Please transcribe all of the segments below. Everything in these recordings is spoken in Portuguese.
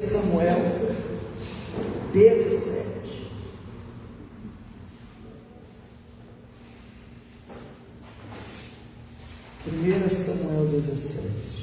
Samuel 17. 1 Samuel 17.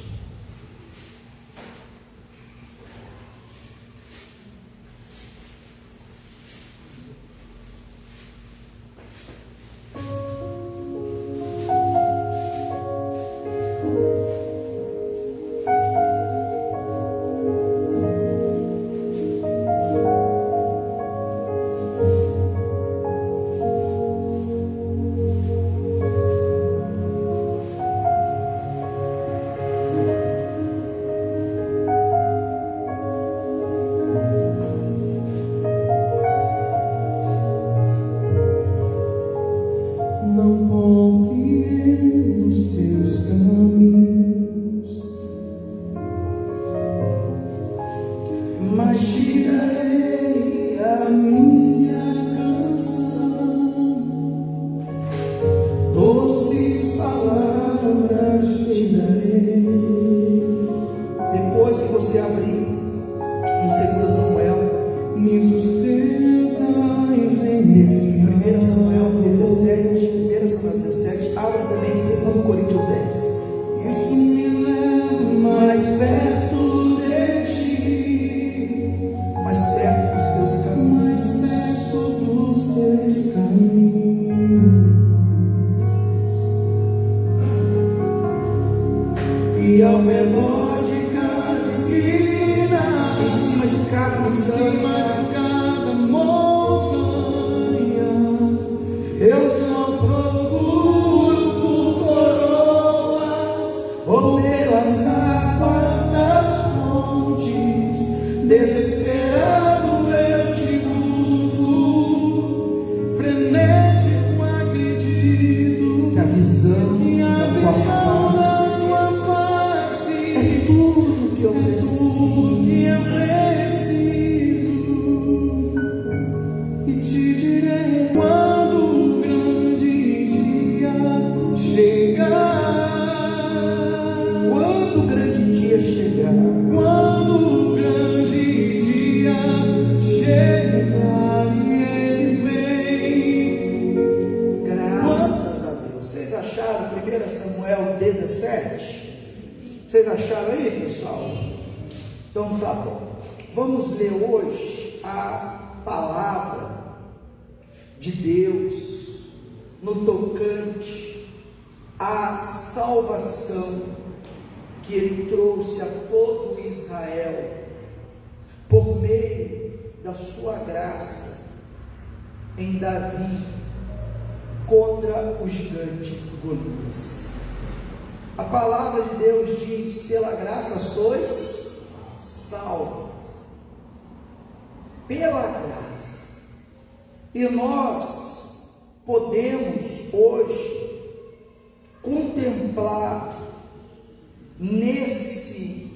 Vocês acharam aí, pessoal? Então tá bom. Vamos ler hoje a palavra de Deus no tocante à salvação que Ele trouxe a todo Israel por meio da sua graça em Davi contra o gigante Golias. A palavra de Deus diz: pela graça sois salvos, pela graça. E nós podemos hoje contemplar nesse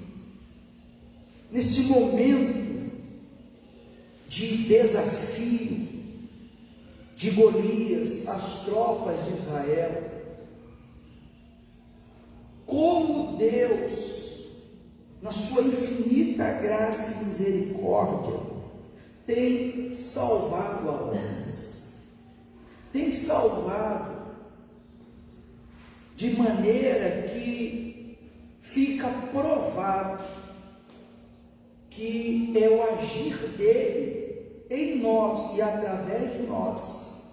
momento de desafio de Golias às tropas de Israel, como Deus, na sua infinita graça e misericórdia, tem salvado a homens, tem salvado de maneira que fica provado que é o agir dele em nós e através de nós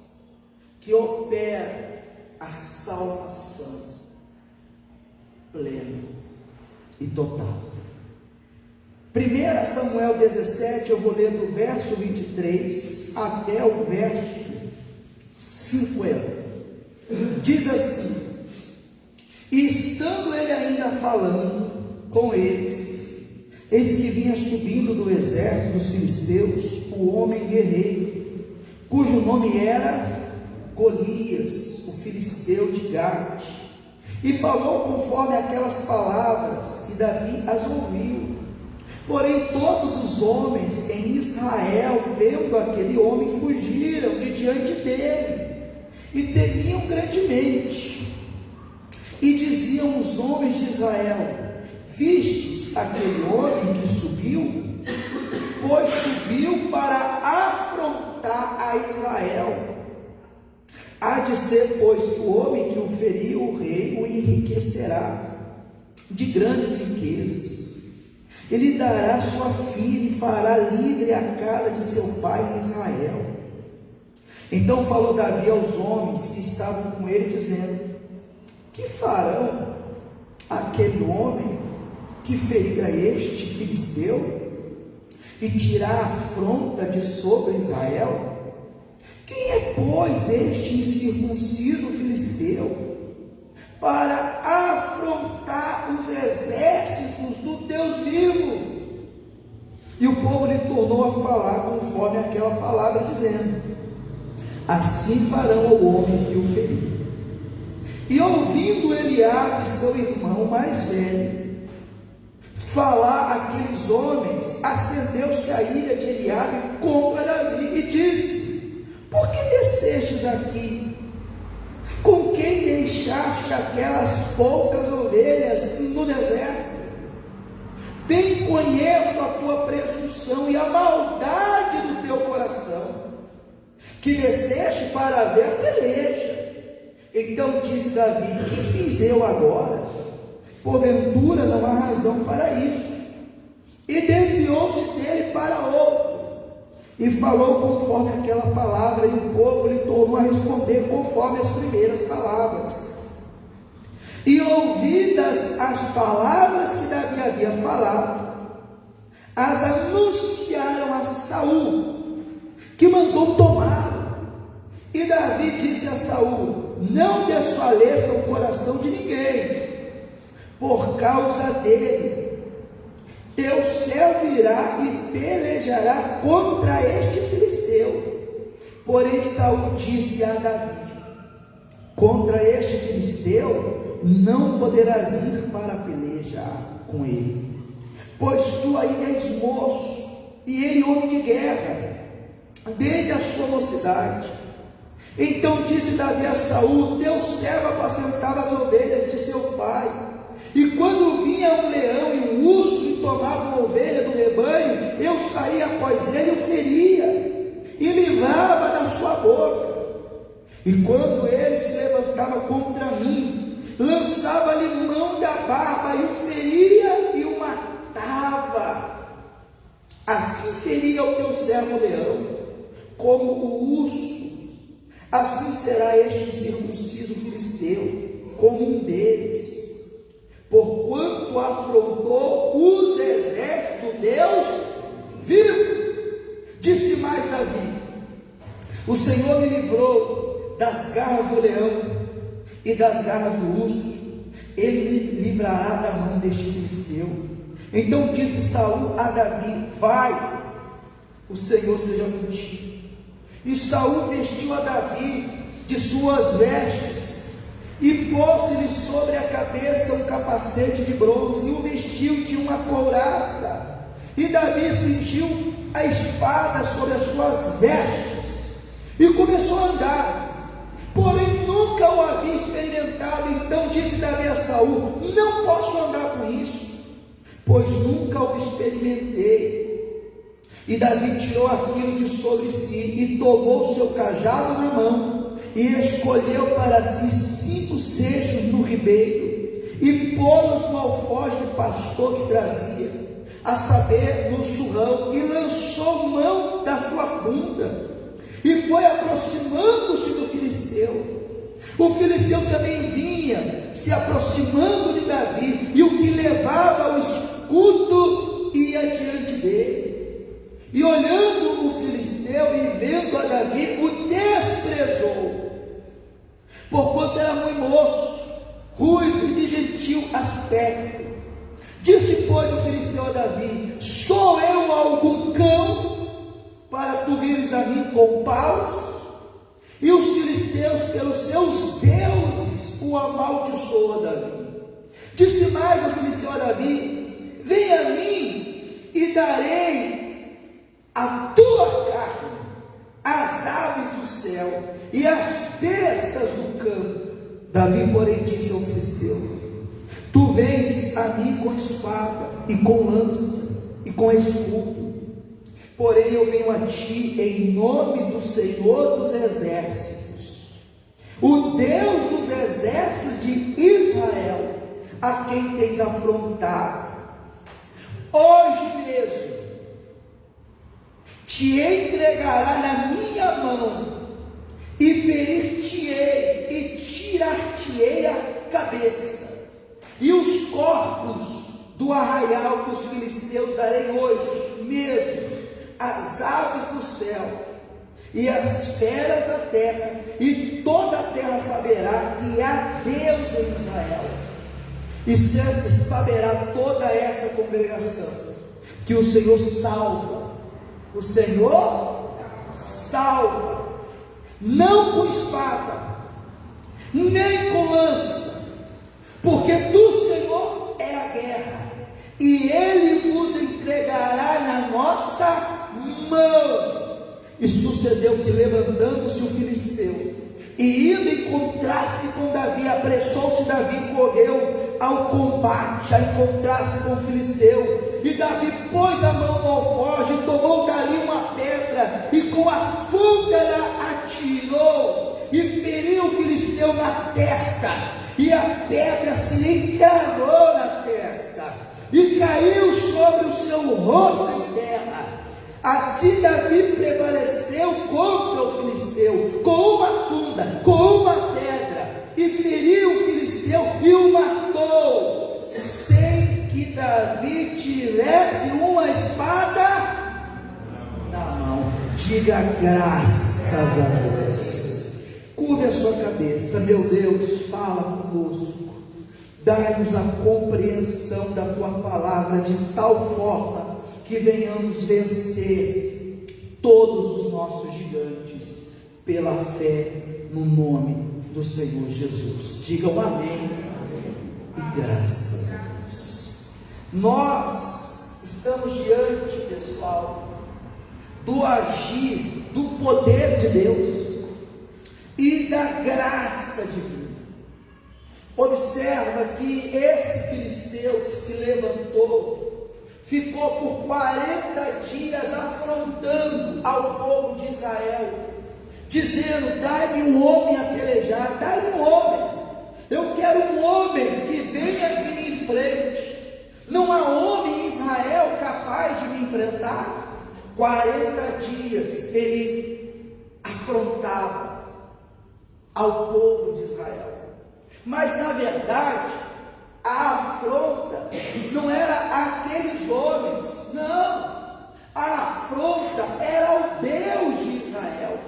que opera a salvação plena e total. 1 Samuel 17, eu vou ler do verso 23 até o verso 50. Diz assim: e estando ele ainda falando com eles, eis que vinha subindo do exército dos filisteus o homem guerreiro, cujo nome era Golias, o filisteu de Gate, e falou conforme aquelas palavras, e Davi as ouviu. Porém todos os homens em Israel, vendo aquele homem, fugiram de diante dele, e temiam grandemente. E diziam os homens de Israel: vistes aquele homem que subiu? depois subiu para afrontar a Israel. Há de ser, pois, o homem que o feriu, o rei o enriquecerá de grandes riquezas. Ele dará sua filha e fará livre a casa de seu pai em Israel. Então falou Davi aos homens que estavam com ele, dizendo: que farão aquele homem que ferir este filisteu e tirar a afronta de sobre Israel? Quem é, pois, este incircunciso filisteu para afrontar os exércitos do Deus vivo? E o povo lhe tornou a falar conforme aquela palavra, dizendo: assim farão ao homem que o feriu. E ouvindo Eliabe, seu irmão mais velho, falar aqueles homens, acendeu-se a ira de Eliabe contra Davi e disse: por que descestes aqui? Com quem deixaste aquelas poucas ovelhas no deserto? Bem conheço a tua presunção e a maldade do teu coração, que desceste para ver a peleja. Então disse Davi: que fiz eu agora? Porventura não há razão para isso. E desviou-se dele para outro, e falou conforme aquela palavra, e o povo lhe tornou a responder conforme as primeiras palavras. E ouvidas as palavras que Davi havia falado, as anunciaram a Saul, que mandou tomá-lo. E Davi disse a Saul: não desfaleça o coração de ninguém por causa dele. Teu servo irá e pelejará contra este filisteu. Porém Saul disse a Davi: contra este filisteu não poderás ir para pelejar com ele, pois tu ainda és moço, e ele homem de guerra, desde a sua mocidade. Então disse Davi a Saul: teu servo apacentava as ovelhas de seu pai, e quando vinha um leão e um urso e tomava uma ovelha do rebanho, eu saía após ele e o feria, e livrava da sua boca. E quando ele se levantava contra mim, lançava-lhe mão da barba e o feria e o matava. Assim feria o teu servo leão, como o urso. Assim será este incircunciso filisteu, como um deles, porquanto afrontou os exércitos do Deus vivo. Disse mais Davi: o Senhor me livrou das garras do leão e das garras do urso, ele me livrará da mão deste filisteu. Então disse Saul a Davi: vai, o Senhor seja contigo. E Saul vestiu a Davi de suas vestes, e pôs-lhe sobre a cabeça um capacete de bronze, e o vestiu de uma couraça. E Davi cingiu a espada sobre as suas vestes, e começou a andar, porém nunca o havia experimentado. Então disse Davi a Saul: não posso andar com isso, pois nunca o experimentei. E Davi tirou aquilo de sobre si, e tomou seu cajado na mão, e escolheu para si 5 seixos no ribeiro, e pô-los no alforje de pastor que trazia, a saber, no surrão, e lançou mão da sua funda, e foi aproximando-se do filisteu. O filisteu também vinha, se aproximando de Davi, e o que levava o escudo ia diante dele. E olhando o filisteu e vendo a Davi, o desprezou, porquanto era muito moço, ruivo e de gentil aspecto. Disse, pois, o filisteu a Davi: sou eu algum cão para tu vires a mim com paus? E os filisteus, pelos seus deuses, o amaldiçoou a Davi. Disse mais o filisteu a Davi: vem a mim e darei a tua carne, as aves do céu e as bestas do campo. Davi, porém, disse ao filisteu: tu vens a mim com espada e com lança e com escudo, porém eu venho a ti em nome do Senhor dos Exércitos, o Deus dos exércitos de Israel, a quem tens afrontado. Hoje mesmo te entregará na minha mão, e ferir-te-ei, e tirar-te-ei a cabeça, e os corpos do arraial dos filisteus darei hoje mesmo às aves do céu, e as feras da terra, e toda a terra saberá que há Deus em Israel, e saberá toda esta congregação, que o Senhor salva, o Senhor salva, não com espada, nem com lança, porque do Senhor é a guerra, e Ele vos entregará na nossa mão. E sucedeu que, levantando-se o filisteu, e indo encontrar-se com Davi, apressou-se Davi e correu ao combate, a encontrar-se com o filisteu. E Davi pôs a mão no alforje, e tomou dali uma pedra, e com a funda a atirou, e feriu o filisteu na testa, e a pedra se lhe encravou na testa, e caiu sobre o seu rosto em terra. Assim Davi prevaleceu contra o filisteu, com uma funda, com uma pedra, e feriu o filisteu e o matou, sem que Davi tivesse uma espada na mão. Diga graças a Deus. Curve a sua cabeça. Meu Deus, fala conosco, dai-nos a compreensão da tua palavra, de tal forma que venhamos vencer todos os nossos gigantes pela fé no nome do Senhor Jesus. Digam amém e graças a Deus. Nós estamos diante, pessoal, do agir, do poder de Deus e da graça divina. Observa que esse filisteu que se levantou ficou por 40 dias afrontando ao povo de Israel, dizendo: dai-me um homem a pelejar, dai-me um homem, eu quero um homem que venha e me enfrente. Não há homem em Israel capaz de me enfrentar. 40 dias ele afrontava ao povo de Israel, mas na verdade a afronta não era aqueles homens, não, a afronta era ao Deus de Israel,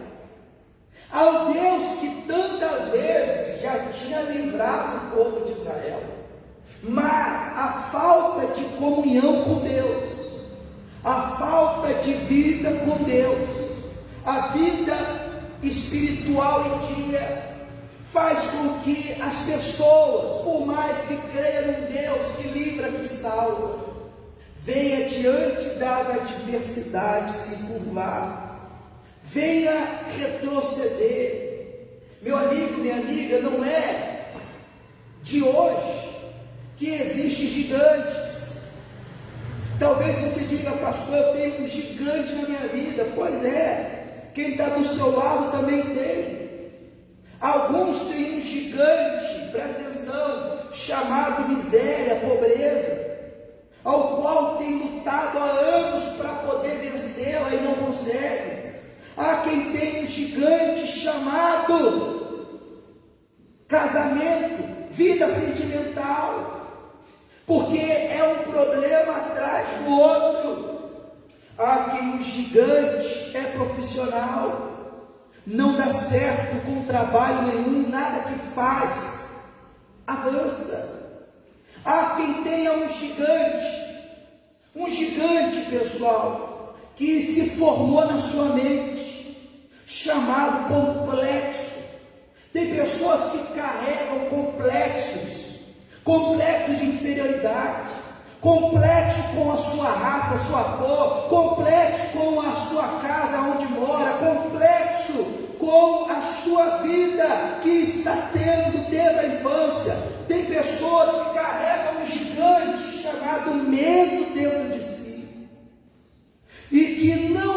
ao Deus que tantas vezes já tinha livrado o povo de Israel. Mas a falta de comunhão com Deus, a falta de vida com Deus, a vida espiritual em dia, faz com que as pessoas, por mais que creiam em Deus que livra, que salva, venha diante das adversidades se curvar, venha retroceder. Meu amigo, minha amiga, não é de hoje que existem gigantes. Talvez você diga: pastor, eu tenho um gigante na minha vida. Pois é, quem está do seu lado também tem. Alguns têm um gigante, presta atenção, chamado miséria, pobreza, ao qual tem lutado há anos para poder vencê-la e não consegue. Há quem tem um gigante chamado casamento, vida sentimental, porque é um problema atrás do outro. Há quem o gigante é profissional, não dá certo com trabalho nenhum, nada que faz avança. Há quem tenha um gigante, pessoal, que se formou na sua mente, chamado complexo. Tem pessoas que carregam complexos de inferioridade, complexo com a sua raça, a sua cor, complexo com a sua casa onde mora, complexo com a sua vida que está tendo desde a infância. Tem pessoas que carregam um gigante chamado medo dentro de si, e que não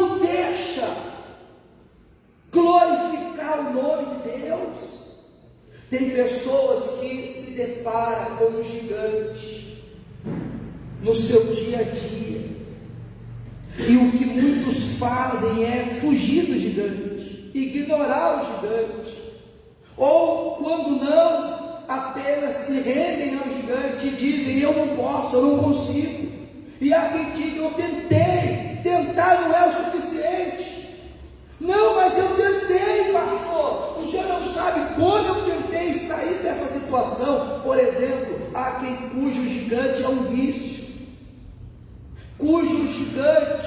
com um gigante no seu dia a dia. E o que muitos fazem é fugir do gigante, ignorar o gigante, ou quando não, apenas se rendem ao gigante e dizem: eu não posso, eu não consigo. E há quem diga: eu tentei, tentar não é o suficiente. Não, mas eu tentei, pastor. O senhor não sabe como eu tentei sair dessa situação. Por exemplo, há quem cujo gigante é um vício, cujo gigante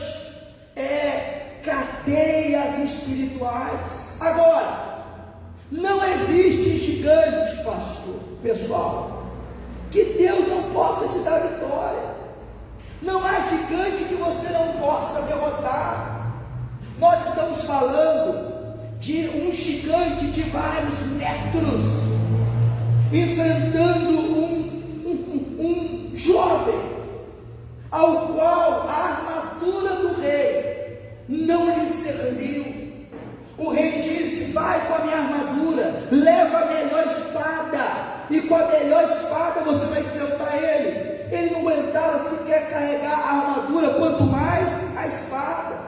é cadeias espirituais. Agora, não existe gigante, pastor, pessoal, que Deus não possa te dar vitória. Não há gigante que você não possa derrotar. Nós estamos falando de um gigante de vários metros, enfrentando um jovem, ao qual a armadura do rei não lhe serviu. O rei disse: vai com a minha armadura, leva a melhor espada, e com a melhor espada você vai enfrentar ele. Ele não aguentava sequer carregar a armadura, quanto mais a espada.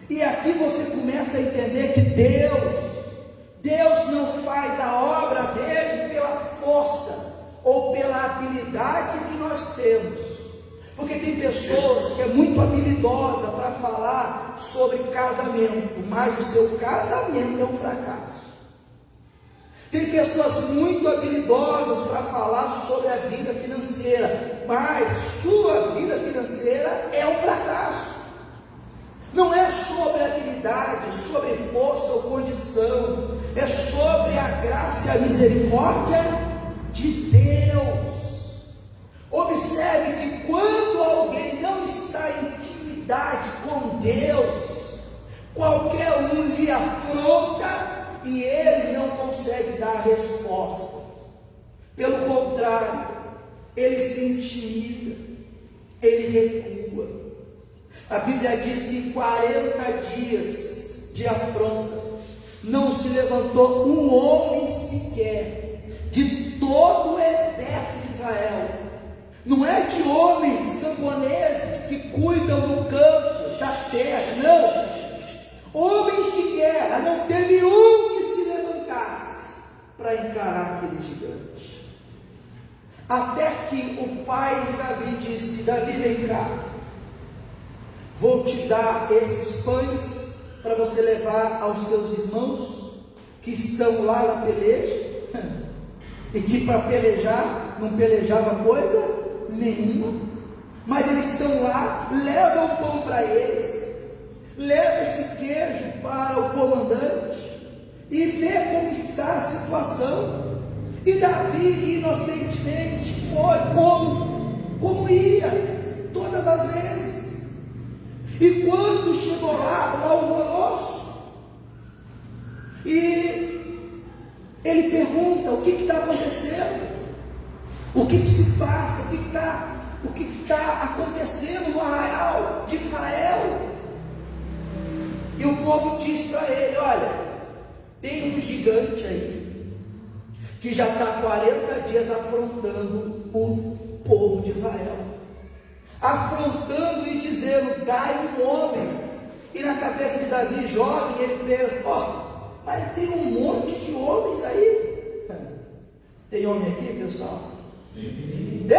E aqui você começa a entender que Deus não faz a obra dele pela força ou pela habilidade que nós temos. Porque tem pessoas que é muito habilidosa para falar sobre casamento, mas o seu casamento é um fracasso. Tem pessoas muito habilidosas para falar sobre a vida financeira, mas sua vida financeira é um fracasso. Não é sobre habilidade, sobre força ou condição, é sobre a graça e a misericórdia de Deus. Observe que quando alguém não está em intimidade com Deus, qualquer um lhe afronta e ele não consegue dar a resposta. Pelo contrário, ele se intimida, ele recua. A Bíblia diz que em 40 dias de afronta, não se levantou um homem sequer, de todo o exército de Israel. Não é de homens camponeses que cuidam do campo, da terra, não. Homens de guerra, não teve um que se levantasse para encarar aquele gigante. Até que o pai de Davi disse: Davi, vem cá, vou te dar esses pães para você levar aos seus irmãos que estão lá na peleja, e que para pelejar não pelejava coisa nenhuma, mas eles estão lá, leva o pão para eles, leva esse queijo para o comandante e vê como está a situação. E Davi inocentemente foi como ia todas as vezes. E quando chegou lá, o alvoroço, e ele pergunta: o que está acontecendo? O que se passa? O que está acontecendo no arraial de Israel? E o povo diz para ele: olha, tem um gigante aí, que já está 40 dias afrontando o povo de Israel, afrontando e dizendo: dai um homem. E na cabeça de Davi, jovem, ele pensa: mas tem um monte de homens aí. Tem homem aqui, pessoal? Sim. Tem.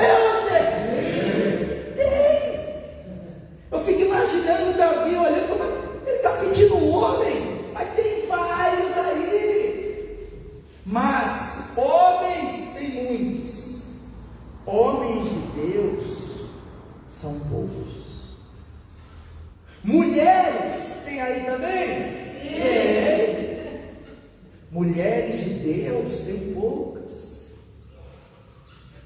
Eu fico imaginando Davi olhando e falando: ele está pedindo um homem, mas tem vários aí. Mas homens tem muitos, homens de Deus são poucos. Mulheres tem aí também? Sim. Tem. Mulheres de Deus tem poucas.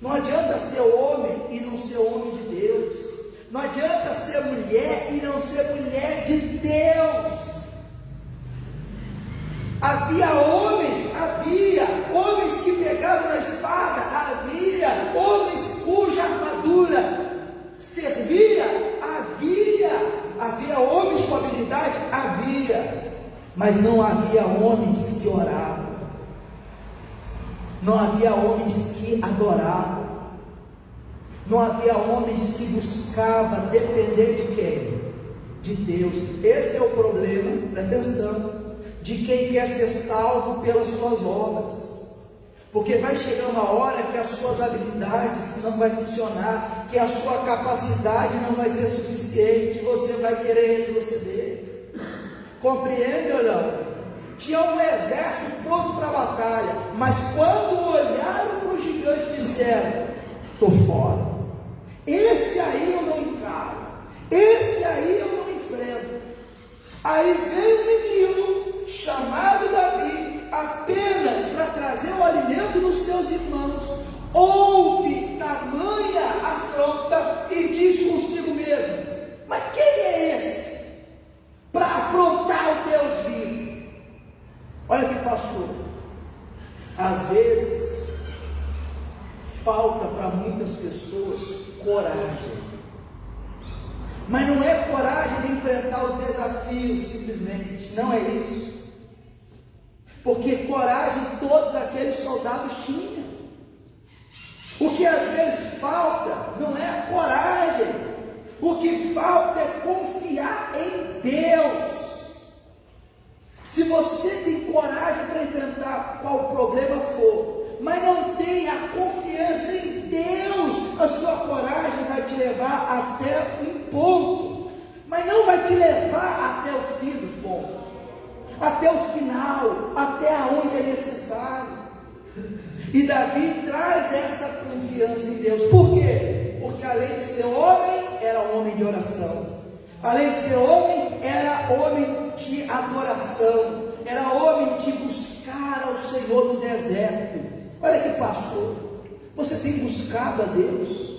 Não adianta ser homem e não ser homem de Deus. Não adianta ser mulher e não ser mulher de Deus. Havia homens que pegavam na espada, havia homens cuja armadura servia, havia homens com habilidade, mas não havia homens que oravam, não havia homens que adoravam. Não havia homens que buscavam depender de quem? De Deus. Esse é o problema, presta atenção, de quem quer ser salvo pelas suas obras. Porque vai chegar uma hora que as suas habilidades não vai funcionar, que a sua capacidade não vai ser suficiente, você vai querer retroceder. Compreende ou não? Tinha um exército pronto para a batalha, mas quando olharam para o gigante, disseram: estou fora, esse aí eu não encaro, esse aí eu não enfrento. Aí veio um menino chamado Davi, apenas para trazer o alimento dos seus irmãos, houve tamanha afronta e disse consigo mesmo: mas quem é esse para afrontar o Deus vivo? Olha que pastor, às vezes falta para muitas pessoas coragem, mas não é coragem de enfrentar os desafios simplesmente, não é isso. Porque coragem todos aqueles soldados tinham. O que às vezes falta não é a coragem, o que falta é confiar em Deus. Se você tem coragem para enfrentar qual problema for, mas não tem a confiança em Deus, a sua coragem vai te levar até um ponto, mas não vai te levar até o fim do ponto, até o final, até aonde é necessário. E Davi traz essa confiança em Deus. Por quê? Porque além de ser homem, era homem de oração. Além de ser homem, era homem de adoração. Era homem de buscar ao Senhor no deserto. Olha que pastor, você tem buscado a Deus?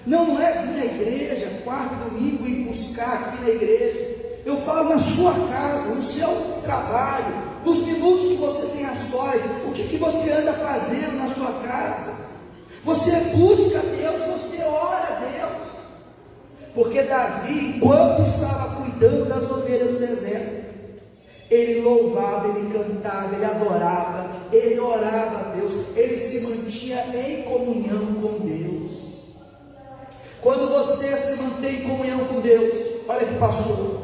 Não é vir à igreja, quarto e domingo, e buscar aqui na igreja. Eu falo na sua casa, no seu trabalho, nos minutos que você tem a sós, o que você anda fazendo na sua casa? Você busca a Deus, você ora a Deus. Porque Davi, enquanto estava cuidando das ovelhas do deserto, ele louvava, ele cantava, ele adorava, ele orava a Deus, ele se mantinha em comunhão com Deus. Quando você se mantém em comunhão com Deus, olha que pastor,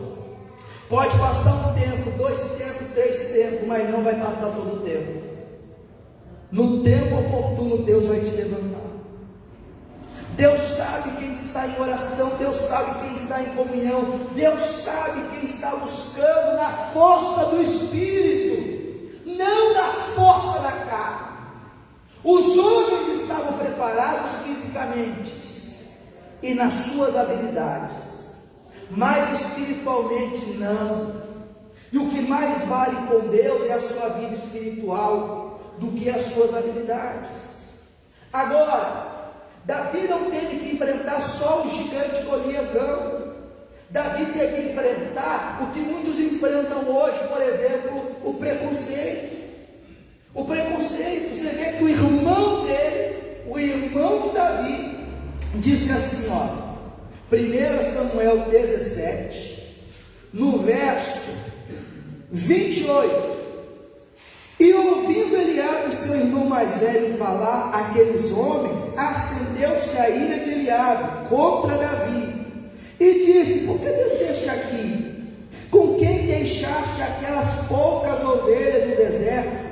pode passar um tempo, 2 tempos, 3 tempos, mas não vai passar todo o tempo. No tempo oportuno, Deus vai te levantar. Deus sabe quem está em oração, Deus sabe quem está em comunhão, Deus sabe quem está buscando na força do Espírito, não na força da carne. Os homens estavam preparados fisicamente e nas suas habilidades, mas espiritualmente não. E o que mais vale com Deus é a sua vida espiritual do que as suas habilidades. Agora, Davi não teve que enfrentar só o gigante Golias, não. Davi teve que enfrentar o que muitos enfrentam hoje, por exemplo, o preconceito. O preconceito, você vê que o irmão dele, o irmão de Davi, disse assim, ó, 1 Samuel 17, no verso 28, e ouvindo Eliabe, seu irmão mais velho, falar aqueles homens, acendeu-se a ira de Eliabe contra Davi, e disse, por que desceste aqui? Com quem deixaste aquelas poucas ovelhas no deserto?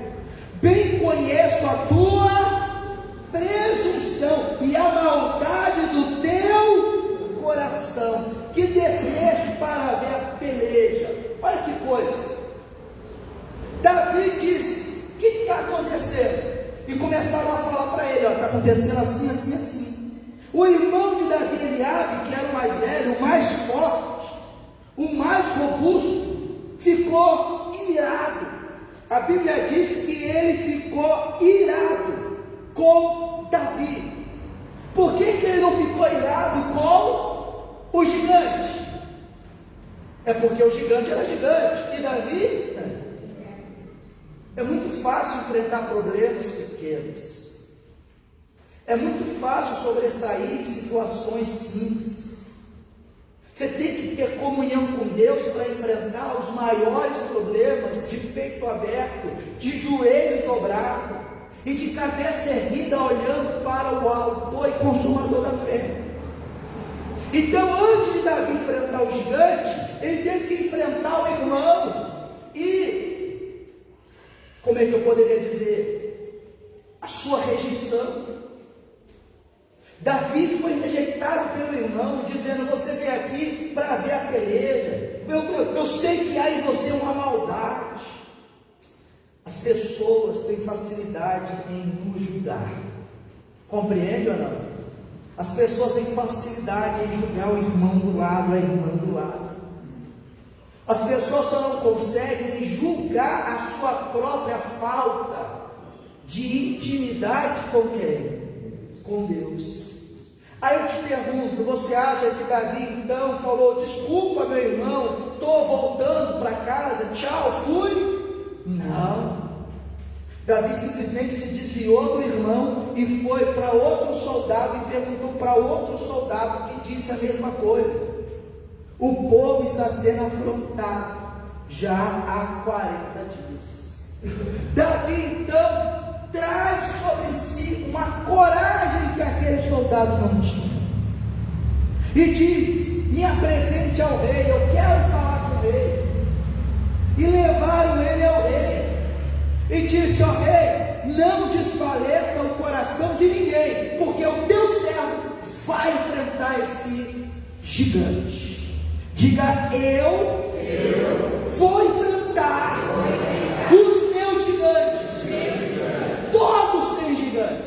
Bem conheço a tua presunção e a maldade do teu coração, que desceste para ver a peleja. Olha que coisa. Davi disse, o que está acontecendo? E começaram a falar para ele, está acontecendo assim, assim, assim. O irmão de Davi, Eliabe, que era o mais velho, o mais forte, o mais robusto, ficou irado. A Bíblia diz que ele ficou irado com Davi. Por que ele não ficou irado com o gigante? É porque o gigante era gigante e Davi... É muito fácil enfrentar problemas pequenos. É muito fácil sobressair em situações simples. Você tem que ter comunhão com Deus para enfrentar os maiores problemas de peito aberto, de joelhos dobrados. e de cabeça erguida, olhando para o autor e consumador da fé. Então, antes de Davi enfrentar o gigante, ele teve que enfrentar o irmão e, como é que eu poderia dizer, a sua rejeição. Davi foi rejeitado pelo irmão, dizendo: você veio aqui para ver a peleja, eu sei que há em você uma maldade. As pessoas têm facilidade em nos julgar, compreende ou não? As pessoas têm facilidade em julgar o irmão do lado, a irmã do lado. As pessoas só não conseguem julgar a sua própria falta de intimidade com quem? Com Deus. Aí eu te pergunto, você acha que Davi então falou: desculpa meu irmão, estou voltando para casa, tchau, fui? Não. Davi simplesmente se desviou do irmão e foi para outro soldado e perguntou para outro soldado, que disse a mesma coisa. O povo está sendo afrontado já há 40 dias. Davi então traz sobre si uma coragem que aqueles soldados não tinham, e diz: me apresente ao rei, eu quero falar com ele. E levaram ele ao rei, e disse: ó rei, não desfaleça o coração de ninguém, porque o teu servo vai enfrentar esse gigante. Diga: eu vou enfrentar os meus gigantes. Todos têm gigantes.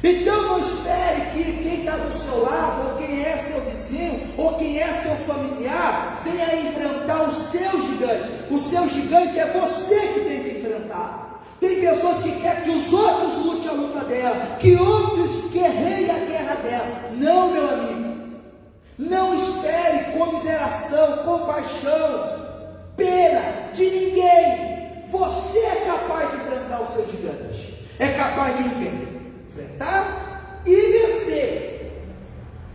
Então não espere que quem está do seu lado, ou quem é seu vizinho, ou quem é seu familiar, venha enfrentar o seu gigante. O seu gigante é você que tem que enfrentar. Tem pessoas que querem que os outros lutem a luta dela, que outros guerreiem a guerra dela. Não, meu amigo. Não espere comiseração, compaixão, pena de ninguém. Você é capaz de enfrentar o seu gigante. É capaz de enfrentar e vencer.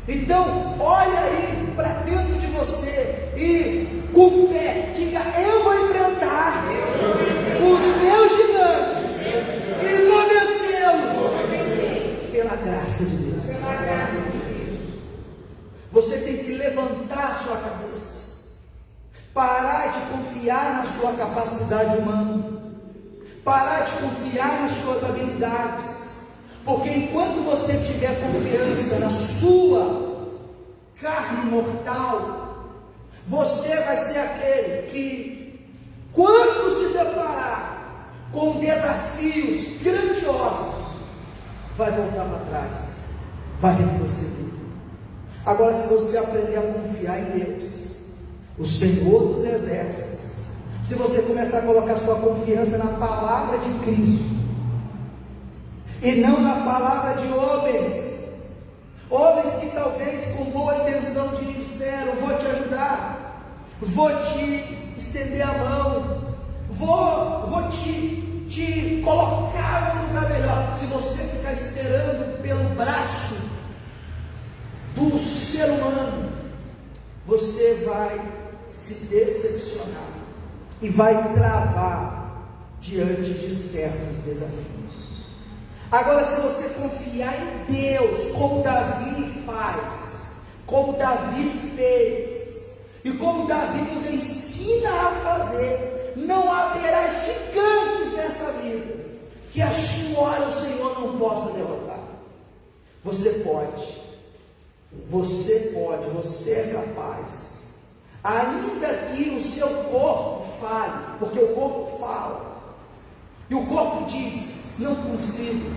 Então, olha aí para dentro de você e com fé diga: eu vou enfrentar os meus gigantes e vou vencê-los pela graça de Deus. Você tem que levantar a sua cabeça, parar de confiar na sua capacidade humana, parar de confiar nas suas habilidades, porque enquanto você tiver confiança na sua carne mortal, você vai ser aquele que, quando se deparar com desafios grandiosos, vai voltar para trás, vai retroceder. Agora, se você aprender a confiar em Deus, o Senhor dos Exércitos, se você começar a colocar sua confiança na palavra de Cristo, e não na palavra de homens que talvez com boa intenção te disseram: vou te ajudar, vou te estender a mão, vou te colocar num lugar melhor. Se você ficar esperando pelo braço do ser humano, você vai se decepcionar e vai travar diante de certos desafios. Agora, se você confiar em Deus, como Davi faz, como Davi fez, e como Davi nos ensina a fazer, não haverá gigantes nessa vida que a senhora, o Senhor, não possa derrotar. Você pode. Você é capaz, ainda que o seu corpo fale, porque o corpo fala, e o corpo diz: não consigo,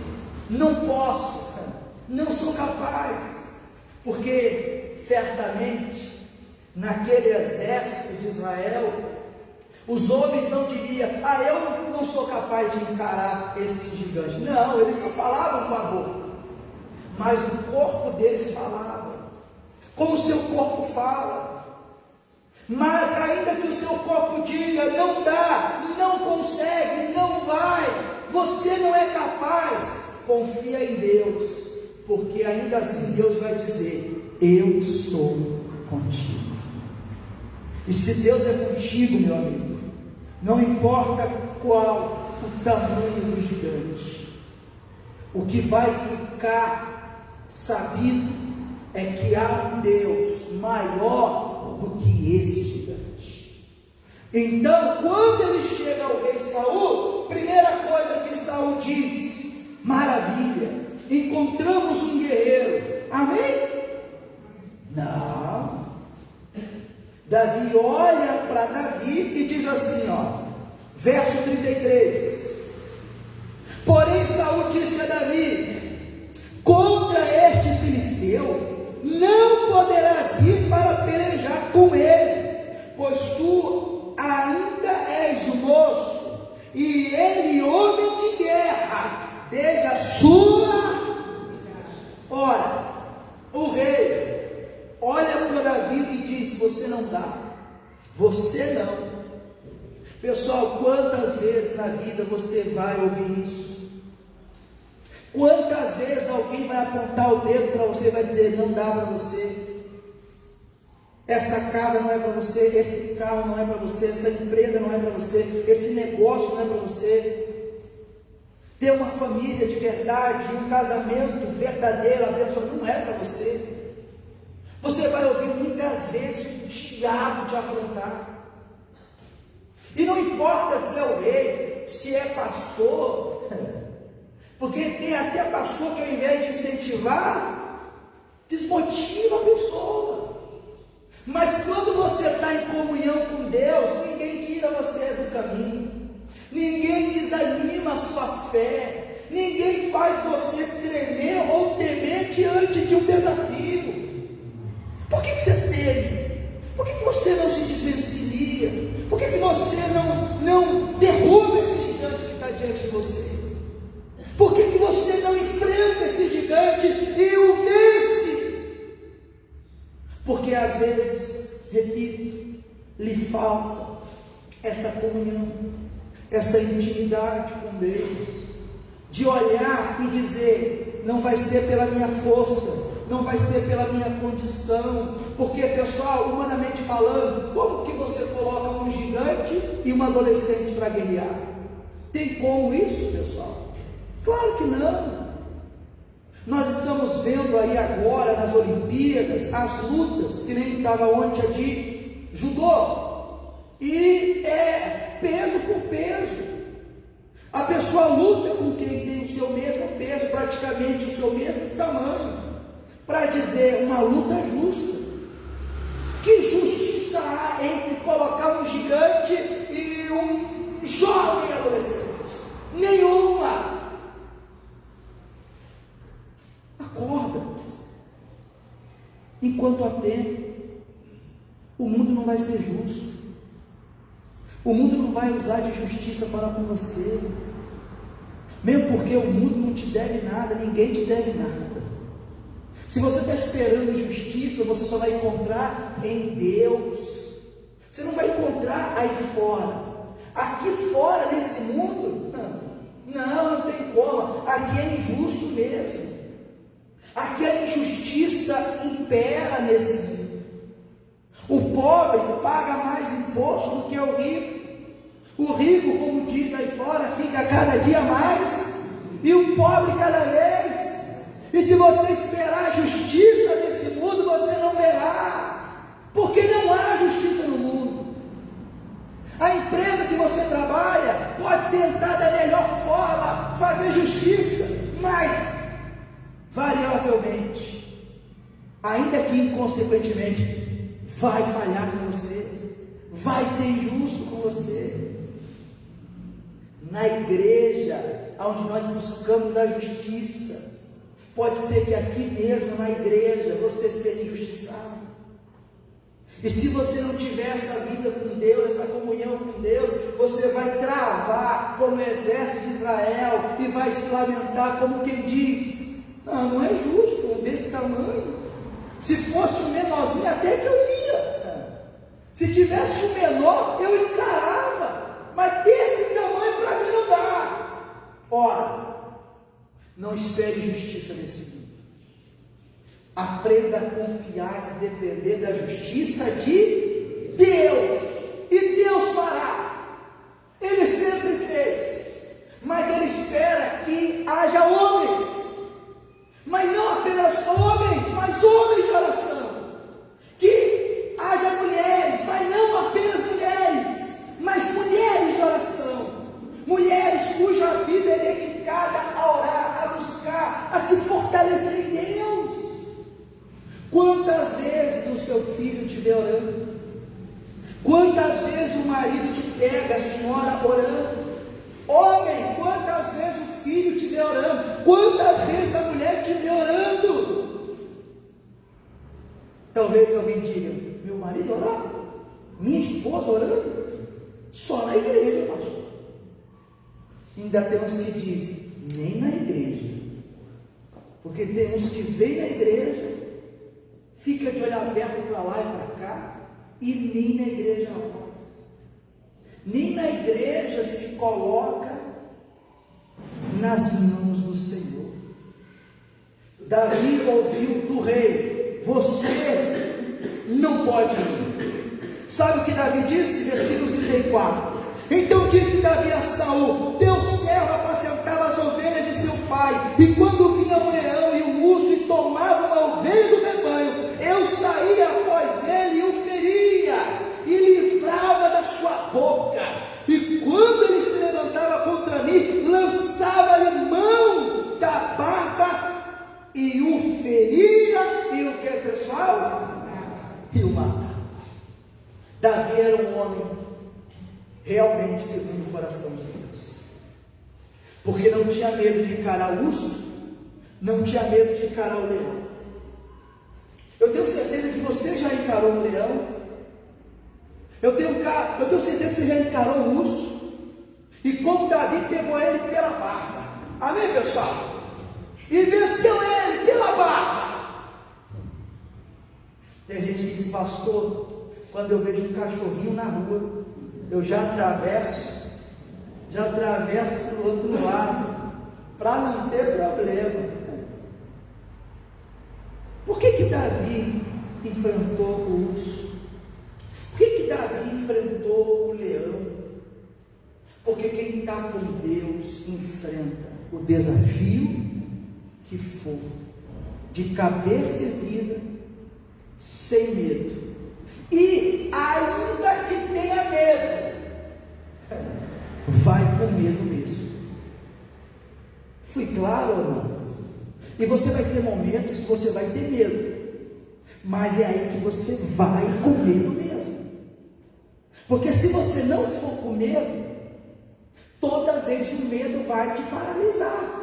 não posso, não sou capaz, porque certamente naquele exército de Israel, os homens não diriam: eu não sou capaz de encarar esse gigante. Não, eles não falavam com a boca, mas o corpo deles falava, como o seu corpo fala. Mas ainda que o seu corpo diga: não dá, não consegue, não vai, você não é capaz, confia em Deus, porque ainda assim Deus vai dizer: eu sou contigo. E se Deus é contigo, meu amigo, não importa qual o tamanho do gigante. O que vai ficar sabido é que há um Deus maior do que esse gigante. Então, quando ele chega ao rei Saul, primeira coisa que Saul diz: maravilha, encontramos um guerreiro. Amém? Não. Davi olha para Davi e diz assim, verso 33. Porém Saul disse a Davi: contra este filisteu não poderás ir para pelejar com ele, pois tu ainda és moço, e ele homem de guerra, desde a sua... Ora, o rei olha para Davi e diz: você não dá, você não. Pessoal, quantas vezes na vida você vai ouvir isso? Quantas vezes alguém vai apontar o dedo para você e vai dizer: não dá para você, essa casa não é para você, esse carro não é para você, essa empresa não é para você, esse negócio não é para você, ter uma família de verdade, um casamento verdadeiro, abençoado, não é para você. Você vai ouvir muitas vezes o diabo te afrontar. E não importa se é o rei, se é pastor, porque tem até pastor que ao invés de incentivar, desmotiva a pessoa. Mas quando você está em comunhão com Deus, ninguém tira você do caminho, ninguém desanima a sua fé, ninguém faz você tremer ou temer diante de um desafio. Por que você teme? Por que você não se desvencilha? Por que você não derruba esse gigante que está diante de você? Por que você não enfrenta esse gigante e o vence? Porque às vezes, repito, lhe falta essa comunhão, essa intimidade com Deus, de olhar e dizer: não vai ser pela minha força, não vai ser pela minha condição, porque, pessoal, humanamente falando, como que você coloca um gigante e uma adolescente para guerrear? Tem como isso, pessoal? Claro que não. Nós estamos vendo aí agora nas Olimpíadas as lutas, que nem estava ontem de judô, e é peso por peso. A pessoa luta com quem tem o seu mesmo peso, praticamente o seu mesmo tamanho, para dizer uma luta justa. Que justiça há entre colocar um gigante e um jovem adolescente? Nenhuma. Acorda. Enquanto há tempo, o mundo não vai ser justo. O mundo não vai usar de justiça para com você. Mesmo porque o mundo não te deve nada, ninguém te deve nada. Se você está esperando justiça, você só vai encontrar em Deus. Você não vai encontrar aí fora. Aqui fora, nesse mundo, não tem como. Aqui é injusto mesmo. Aqui a injustiça impera nesse mundo. O pobre paga mais imposto do que o rico. O rico, como diz aí fora, fica cada dia mais, e o pobre cada vez. E se você esperar a justiça nesse mundo, você não verá, porque não há justiça no mundo. A empresa que você trabalha pode tentar da melhor forma fazer justiça, mas variavelmente, ainda que inconsequentemente, vai falhar com você, vai ser injusto com você. Na igreja, onde nós buscamos a justiça, pode ser que aqui mesmo na igreja você seja injustiçado. E se você não tiver essa vida com Deus, essa comunhão com Deus, você vai travar como o exército de Israel e vai se lamentar como quem diz: não é justo um desse tamanho. Se fosse um menorzinho até que eu ia, se tivesse um menor eu encarava, mas desse tamanho para mim não dá. Ora, não espere justiça nesse mundo. Aprenda a confiar e depender da justiça de Deus. E Deus fará. Ele sempre fez. Quantas vezes o marido te pega, a senhora, orando? Homem, quantas vezes o filho te vê orando? Quantas vezes a mulher te vê orando? Talvez alguém diga: meu marido orando? Minha esposa orando? Só na igreja, pastor. Ainda tem uns que dizem: nem na igreja. Porque tem uns que vêm na igreja, fica de olho aberto para lá e para cá, e nem na igreja ora. Nem na igreja se coloca nas mãos do Senhor. Davi ouviu do rei: você não pode ir. Sabe o que Davi disse? Versículo 34. Então disse Davi a Saul: teu servo apacentava as ovelhas de seu pai, e quando vinha o leão e o urso e tomava uma ovelha do rebanho, eu saía após ele e o feria, e livrava da sua boca. E quando ele se levantava contra mim, lançava-lhe mão da barba e o feria. E o que, pessoal? E o matava. Davi era um homem realmente segundo o coração de Deus, porque não tinha medo de encarar o urso, não tinha medo de encarar o leão. Eu tenho certeza que você já encarou um leão. Eu tenho certeza que você já encarou um urso, e como Davi pegou ele pela barba, amém, pessoal? E venceu ele pela barba. Tem gente que diz: pastor, quando eu vejo um cachorrinho na rua, eu já atravesso para o outro lado, para não ter problema. Por que Davi enfrentou o urso? Por que Davi enfrentou o leão? Porque quem está com Deus enfrenta o desafio que for, de cabeça erguida, sem medo. E ainda que tenha medo, vai com medo mesmo. Fui claro ou não? E você vai ter momentos que você vai ter medo, mas é aí que você vai com medo mesmo. Porque se você não for com medo, toda vez o medo vai te paralisar.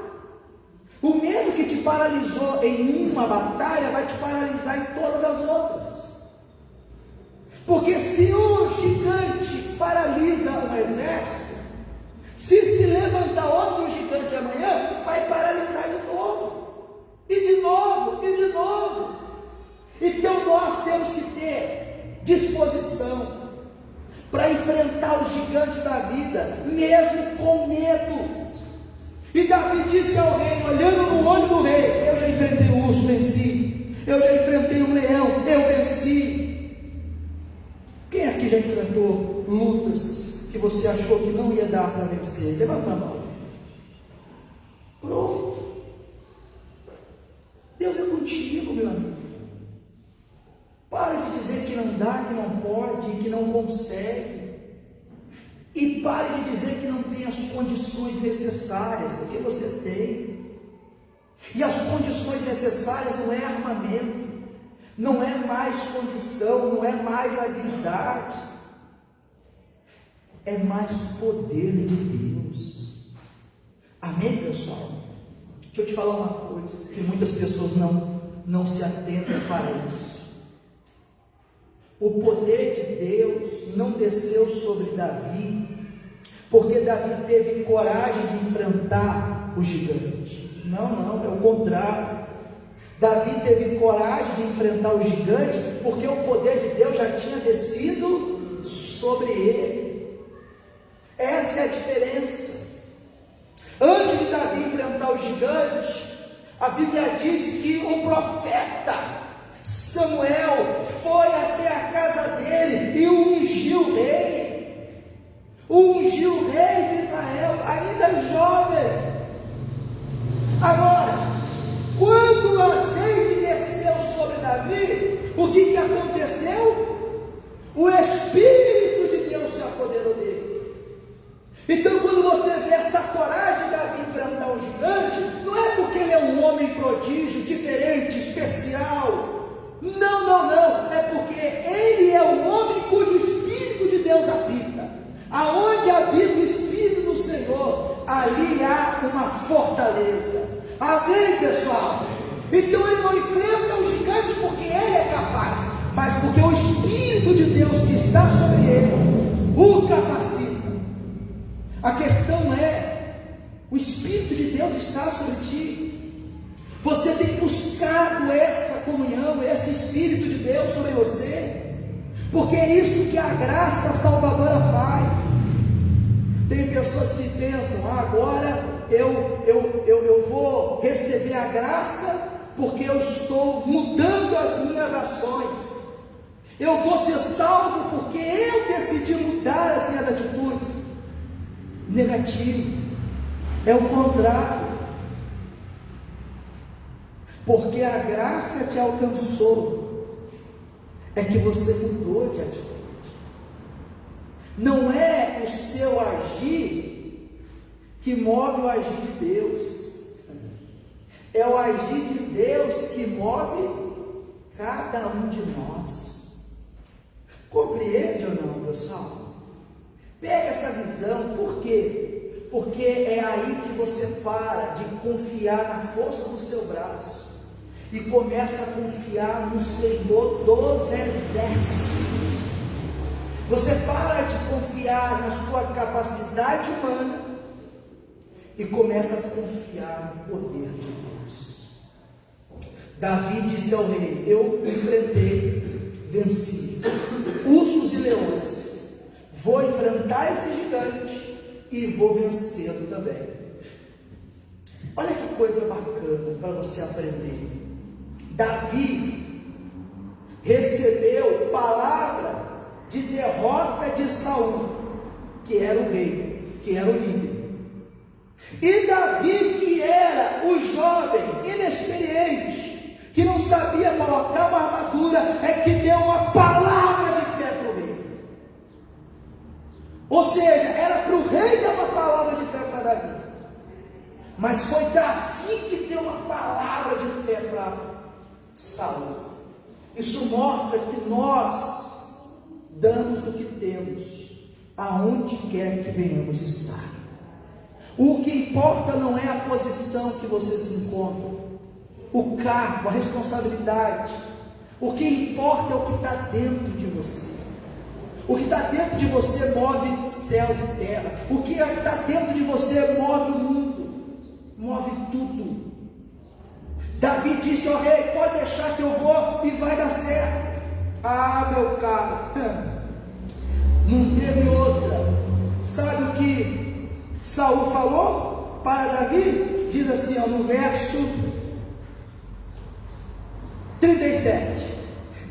O medo que te paralisou em uma batalha vai te paralisar em todas as outras. Porque se o gigante paralisa um exército, se levantar outro gigante amanhã, vai paralisar de novo. E de novo, e de novo. Então nós temos que ter disposição para enfrentar os gigantes da vida, mesmo com medo. E Davi disse ao rei, olhando no olho do rei: eu já enfrentei o urso, venci. Eu já enfrentei um leão, eu venci. Quem aqui já enfrentou lutas que você achou que não ia dar para vencer? Levanta a mão. Pronto. Deus é contigo, meu amigo. Para de dizer que não dá, que não pode, que não consegue. E pare de dizer que não tem as condições necessárias, porque você tem. E as condições necessárias não é armamento, não é mais condição, não é mais habilidade, é mais poder de Deus. Amém, pessoal? Deixa eu te falar uma coisa, que muitas pessoas não se atentam para isso. O poder de Deus não desceu sobre Davi, porque Davi teve coragem de enfrentar o gigante. Não, é o contrário. Davi teve coragem de enfrentar o gigante, porque o poder de Deus já tinha descido sobre ele. Essa é a diferença. Antes de Davi enfrentar o gigante, a Bíblia diz que o profeta Samuel foi até a casa dele e ungiu o rei. Ungiu o rei de Israel, ainda jovem. Agora, quando o azeite desceu sobre Davi, o que aconteceu? O Espírito de Deus se apoderou dele. Então, quando você vê essa coragem de Davi enfrentar o gigante, não é porque ele é um homem prodígio, diferente, especial. Não. É porque ele é um homem cujo Espírito fortaleza. Amém, pessoal? Então ele não enfrenta o gigante porque ele é capaz, mas porque o Espírito de Deus que está sobre ele o capacita. A questão é, o Espírito de Deus está sobre ti. Você tem buscado essa comunhão, esse Espírito de Deus sobre você, porque é isso que a graça salvadora faz. Tem pessoas que pensam, agora eu vou receber a graça porque eu estou mudando as minhas ações. Eu vou ser salvo porque eu decidi mudar as minhas atitudes. Negativo, é o contrário. Porque a graça te alcançou, é que você mudou de atitude. Não é o seu agir que move o agir de Deus, é o agir de Deus que move cada um de nós. Compreende ou não, pessoal? Pega essa visão. Por quê? Porque é aí que você para de confiar na força do seu braço e começa a confiar no Senhor dos exércitos. Você para de confiar na sua capacidade humana e começa a confiar no poder de Deus. Davi disse ao rei: eu enfrentei, venci ursos e leões, vou enfrentar esse gigante e vou vencê-lo também. Olha que coisa bacana para você aprender. Davi recebeu palavra de derrota de Saul, que era o rei, que era o líder. E Davi, que era o jovem inexperiente, que não sabia colocar uma armadura, é que deu uma palavra de fé para o rei. Ou seja, era para o rei dar uma palavra de fé para Davi, mas foi Davi que deu uma palavra de fé para Saul. Isso mostra que nós damos o que temos, aonde quer que venhamos estar. O que importa não é a posição que você se encontra, o cargo, a responsabilidade. O que importa é o que está dentro de você. O que está dentro de você move céus e terra. O que está dentro de você move o mundo, move tudo. Davi disse ao rei: pode deixar que eu vou e vai dar certo. Ah, meu caro, não teve outra. Sabe o que Saul falou para Davi? Diz assim, no verso 37.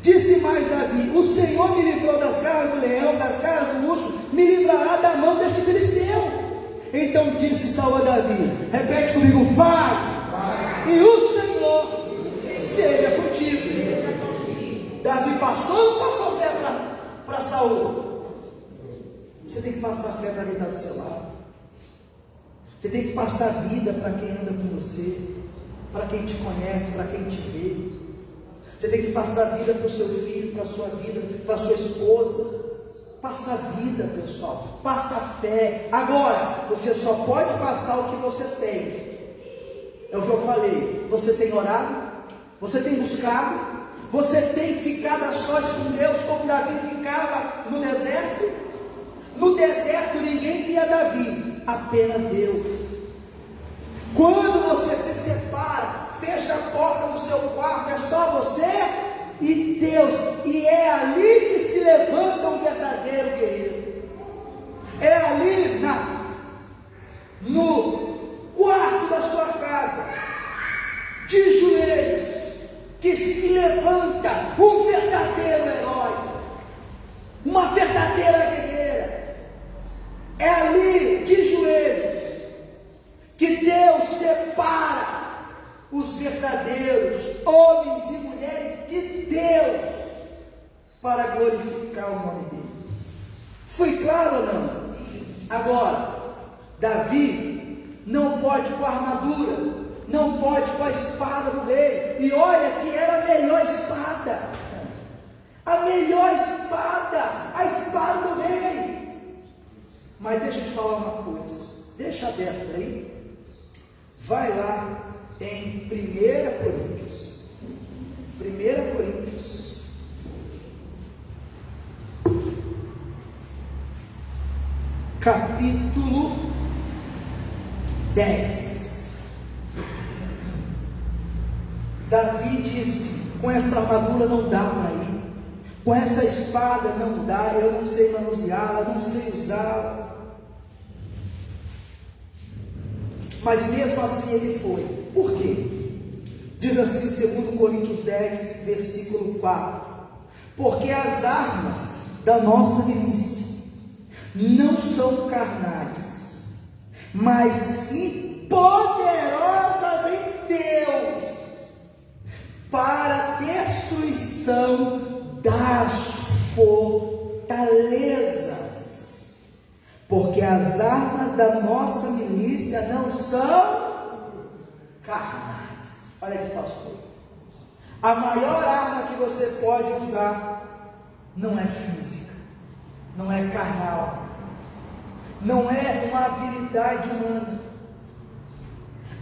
Disse mais Davi: o Senhor me livrou das garras do leão, das garras do urso, me livrará da mão deste filisteu. Então disse Saul a Davi, repete comigo: vai. E o Senhor seja contigo. Davi passou ou não passou fé para Saul? Você tem que passar fé para quem está do seu lado. Você tem que passar vida para quem anda com você, para quem te conhece, para quem te vê. Você tem que passar vida para o seu filho, para a sua vida, para a sua esposa. Passa vida, pessoal. Passa fé. Agora, você só pode passar o que você tem. É o que eu falei. Você tem orado? Você tem buscado? Você tem ficado a sós com Deus, como Davi ficava no deserto? No deserto ninguém via Davi, apenas Deus. Quando você se separa, fecha a porta do seu quarto, é só você e Deus, e é ali que se levanta um verdadeiro guerreiro. É ali no quarto da sua casa, de joelhos, que se levanta um verdadeiro herói, uma verdadeira guerreira. É ali, de joelhos, que Deus separa os verdadeiros homens e mulheres de Deus para glorificar o nome dele. Foi claro ou não? Agora, Davi não pode com a armadura, não pode com a espada do rei. E olha que era a melhor espada, a espada do rei. Mas deixa eu te falar uma coisa, deixa aberto aí, Vai lá em 1 Coríntios. 1 Coríntios. Capítulo 10. Davi disse: com essa armadura não dá para ir, com essa espada não dá, eu não sei manuseá-la, não sei usá-la. Mas mesmo assim ele foi. Por quê? Diz assim, 2 Coríntios 10, versículo 4: porque as armas da nossa milícia não são carnais, mas sim poderosas em Deus, para a destruição das fortalezas. Porque as armas da nossa milícia não são carnais. Olha aqui, pastor. A maior arma que você pode usar não é física, não é carnal, não é uma habilidade humana.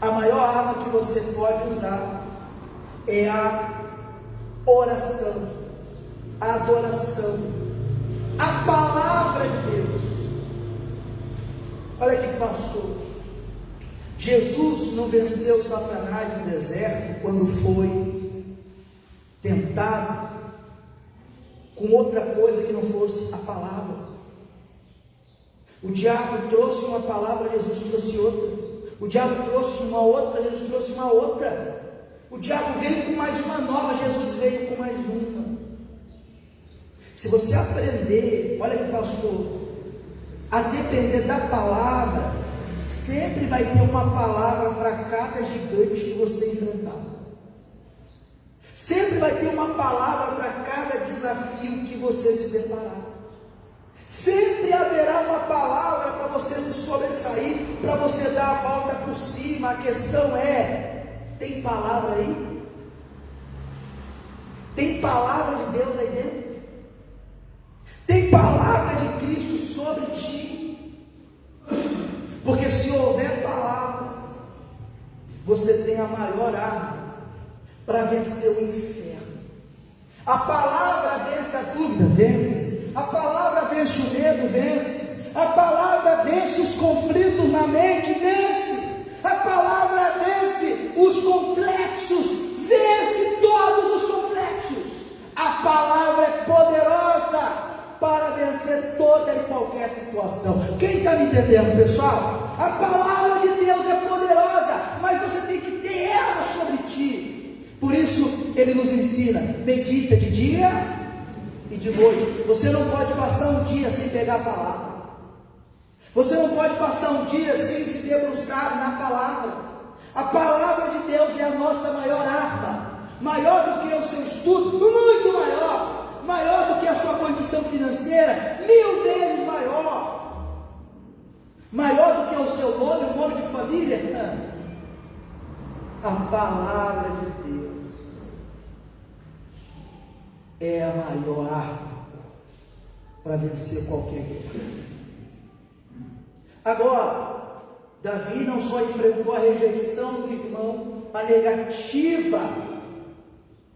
A maior arma que você pode usar é a oração, a adoração, a palavra de Deus. Olha aqui, pastor. Jesus não venceu Satanás no deserto quando foi tentado com outra coisa que não fosse a palavra. O diabo trouxe uma palavra, Jesus trouxe outra. O diabo trouxe uma outra, Jesus trouxe uma outra. O diabo veio com mais uma nova, Jesus veio com mais uma. Se você aprender, olha aqui, pastor, a depender da palavra, sempre vai ter uma palavra para cada gigante que você enfrentar. Sempre vai ter uma palavra para cada desafio que você se deparar. Sempre haverá uma palavra para você se sobressair, para você dar a volta por cima. A questão é: tem palavra aí? Tem palavra de Deus aí dentro? Tem palavra de Cristo sobre ti? Porque se houver palavra, você tem a maior arma para vencer o inferno. A palavra vence a dúvida, vence. A palavra vence o medo, vence. A palavra vence os conflitos na mente, vence. A palavra vence os complexos, vence todos os complexos. A palavra é poderosa para vencer toda e qualquer situação. Quem está me entendendo, pessoal? A palavra de Deus é poderosa, mas você tem que ter ela sobre ti. Por isso ele nos ensina: medita de dia e de noite. Você não pode passar um dia sem pegar a palavra. Você não pode passar um dia sem se debruçar na palavra. A palavra de Deus é a nossa maior arma, maior do que o seu estudo, muito maior. Maior do que a sua condição financeira, 1000 vezes maior. Maior do que o seu nome, o nome de família. A palavra de Deus é a maior arma para vencer qualquer guerra. Agora, Davi não só enfrentou a rejeição do irmão, a negativa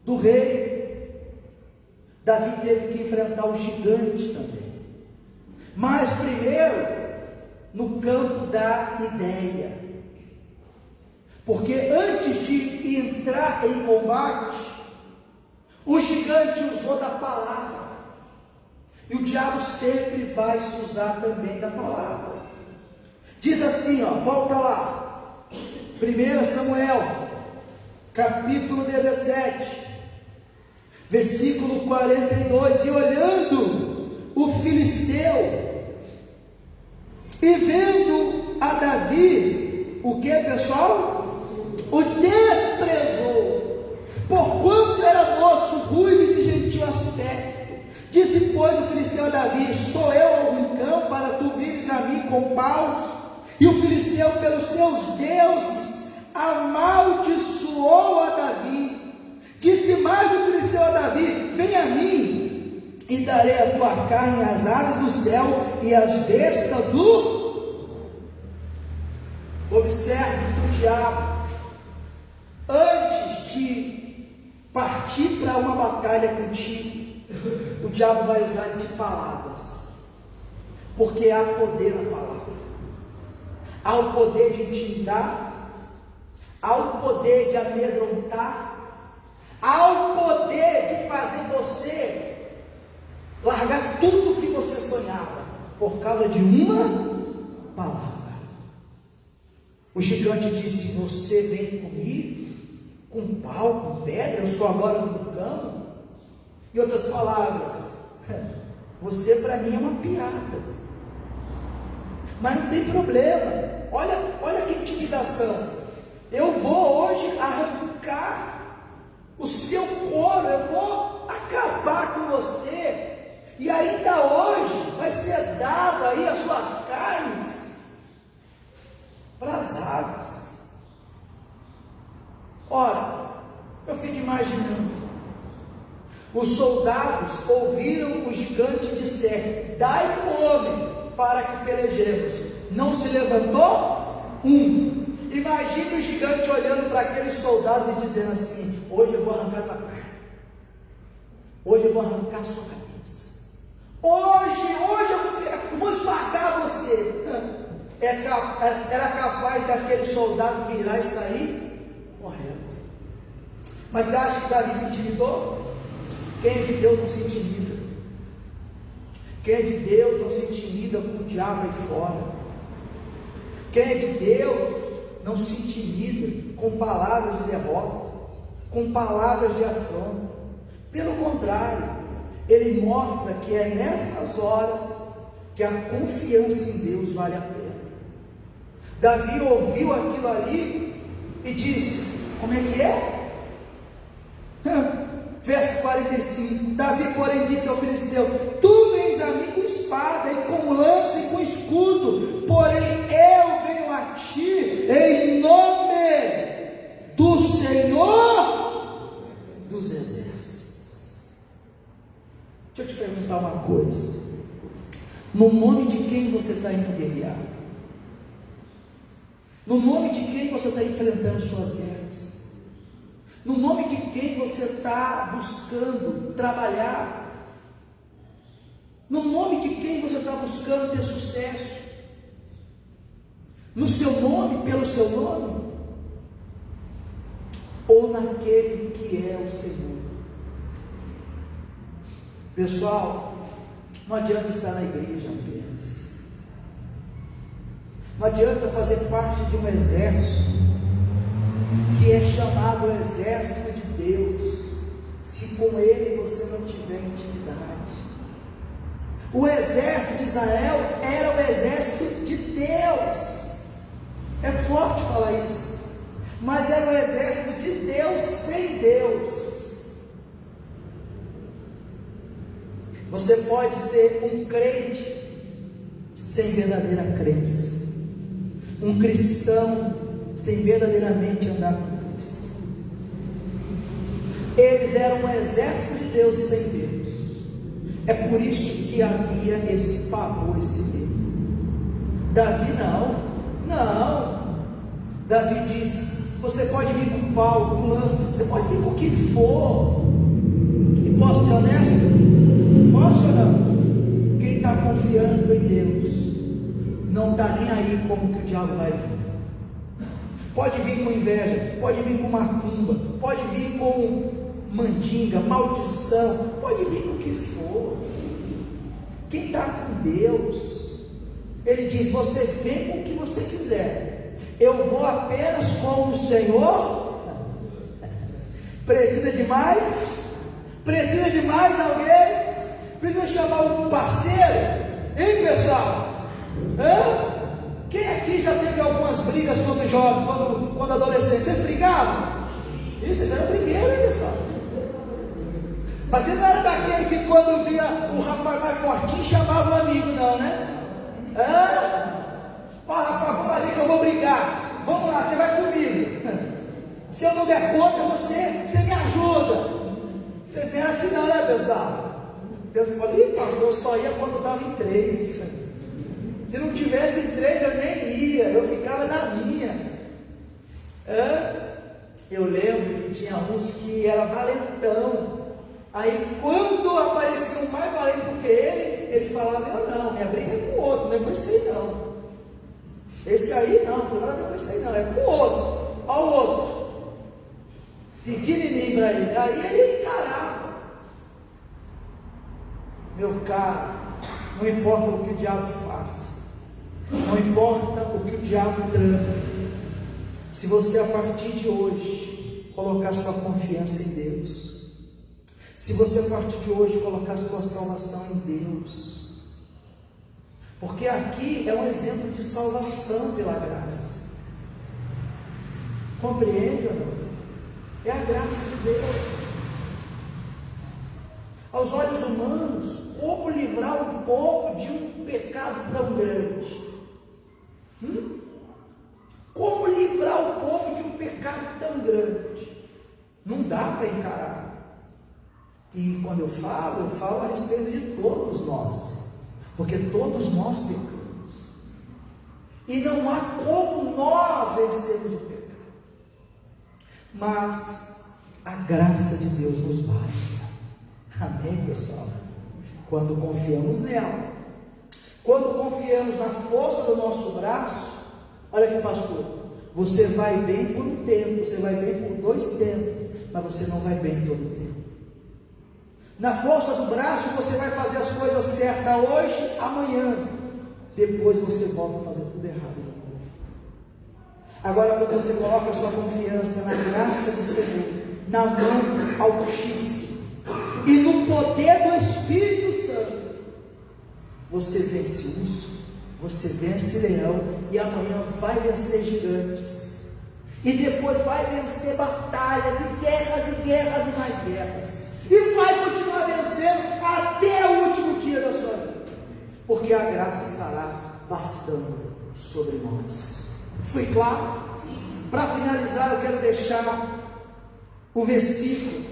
do rei. Davi teve que enfrentar os gigantes também. Mas primeiro, no campo da ideia. Porque antes de entrar em combate, o gigante usou da palavra. E o diabo sempre vai se usar também da palavra. Diz assim, ó, volta lá. 1 Samuel, capítulo 17. Versículo 42: e olhando o filisteu, e vendo a Davi, o que, pessoal? O desprezou, porquanto era moço, ruivo e de gentil aspecto. Disse, pois, o filisteu a Davi: sou eu algum cão para tu vires a mim com paus? E o filisteu, pelos seus deuses, amaldiçoou a Davi. Disse mais o filisteu a Davi: vem a mim, e darei a tua carne às aves do céu e às bestas do... Observe que o diabo, antes de partir para uma batalha contigo, o diabo vai usar de palavras, porque há poder na palavra, há o poder de intimidar, há o poder de amedrontar, há o poder de fazer você largar tudo o que você sonhava, por causa de uma palavra. O gigante disse: você vem comigo, com pau, com pedra, eu sou agora um cão. Em outras palavras, você para mim é uma piada, mas não tem problema. Olha que intimidação. Eu vou hoje arrancar o seu couro, eu vou acabar com você, e ainda hoje vai ser dado aí as suas carnes para as aves. Ora, eu fico imaginando, os soldados ouviram o gigante dizer: dai um homem para que pelejemos. Não se levantou um. Imagine o gigante olhando para aqueles soldados e dizendo assim: hoje eu vou arrancar tua carne, hoje eu vou arrancar sua cabeça, hoje eu vou esmagar você. Era capaz daquele soldado virar e sair correto. Mas você acha que Davi se intimidou? Quem é de Deus não se intimida. Quem é de Deus não se intimida com o diabo aí fora. Quem é de Deus não se intimida com palavras de derrota, com palavras de afronta. Pelo contrário, ele mostra que é nessas horas que a confiança em Deus vale a pena. Davi ouviu aquilo ali e disse: como é que é? Verso 45, Davi porém disse ao filisteu: tu vens a mim com espada, e com lança e com escudo, porém eu venho a ti em nome do Senhor dos exércitos. Deixa eu te perguntar uma coisa: no nome de quem você está indo guerrear? No nome de quem você está enfrentando suas guerras? No nome de quem você está buscando trabalhar? No nome de quem você está buscando ter sucesso? No seu nome, pelo seu nome? Ou naquele que é o Senhor? Pessoal, não adianta estar na igreja apenas. Não adianta fazer parte de um exército que é chamado exército de Deus, se com ele você não tiver intimidade. O exército de Israel era o exército de Deus. É forte falar isso, mas era o exército de Deus sem Deus. Você pode ser um crente sem verdadeira crença, um cristão sem verdadeiramente andar com Cristo. Eles eram um exército de Deus sem Deus. É por isso que havia esse pavor, esse medo. Davi não. Davi disse: você pode vir com pau, com lança, você pode vir com o que for. E posso ser honesto? Posso ou não? Quem está confiando em Deus não está nem aí como que o diabo vai vir. Pode vir com inveja, pode vir com macumba, pode vir com mandinga, maldição, pode vir com o que for. Quem está com Deus, ele diz: você vem com o que você quiser, eu vou apenas com o Senhor. Precisa de mais? Precisa de mais alguém? Precisa chamar um parceiro? Hein, pessoal? Quem aqui já teve algumas brigas quando jovem, quando adolescente? Vocês brigavam? Isso, vocês eram brigueiros, hein, pessoal? Mas você não era daquele que quando via o rapaz mais fortinho chamava o amigo, não, né? Ó, rapaz, vamos ali que eu vou brigar. Vamos lá, você vai comigo. Se eu não der conta, você me ajuda. Vocês nem eram assim não, né, pessoal? Deus falou: ih, pastor, eu só ia quando estava em 3. Se não tivesse em 3, eu nem ia, eu ficava na minha. que tinha uns que era valentão. Aí quando aparecia um mais valente do que ele falava: eu não, minha briga é com o outro, não é com esse aí não. Esse aí não, não é com esse aí não, é com o outro. Olha o outro, pequenininho para ele. Aí ele encarava. Meu caro, não importa o que o diabo faça, não importa o que o diabo trama, se você a partir de hoje colocar sua confiança em Deus, se você a partir de hoje colocar sua salvação em Deus, porque aqui é um exemplo de salvação pela graça. Compreende ou não? É a graça de Deus. Aos olhos humanos, como livrar o povo de um pecado tão grande? Como livrar o povo de um pecado tão grande? Não dá para encarar. E quando eu falo a respeito de todos nós, porque todos nós pecamos, e não há como nós vencermos o pecado, mas a graça de Deus nos basta. Amém, pessoal? Quando confiamos nela, quando confiamos na força do nosso braço, olha aqui, pastor, você vai bem por um tempo, você vai bem por 2 tempos, mas você não vai bem todo o tempo. Na força do braço você vai fazer as coisas certas hoje, amanhã, depois você volta a fazer tudo errado de novo. Agora, quando você coloca a sua confiança na graça do Senhor, na mão altíssima e no poder do Espírito Santo, você vence urso, você vence leão, e amanhã vai vencer gigantes, e depois vai vencer batalhas e guerras e mais guerras, e vai continuar vencendo até o último dia da sua vida, porque a graça estará bastando sobre nós. Fui claro? Para finalizar, eu quero deixar o versículo